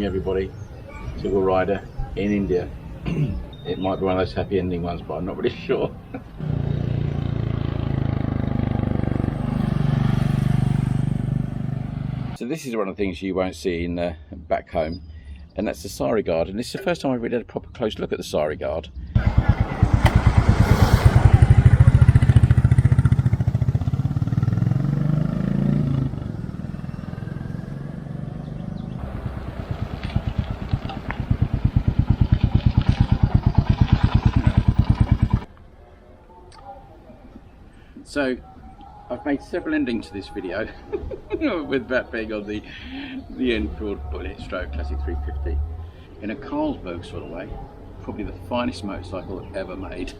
bring everybody to a rider in India. It might be one of those happy ending ones, but I'm not really sure. So this is one of the things you won't see in back home, and that's the sari guard. And this is the first time I've really had a proper close look at the sari guard. So I've made several endings to this video, with that being on the Enfield Bullet Stroke Classic 350 in a Carlsberg sort of way. Probably the finest motorcycle ever made.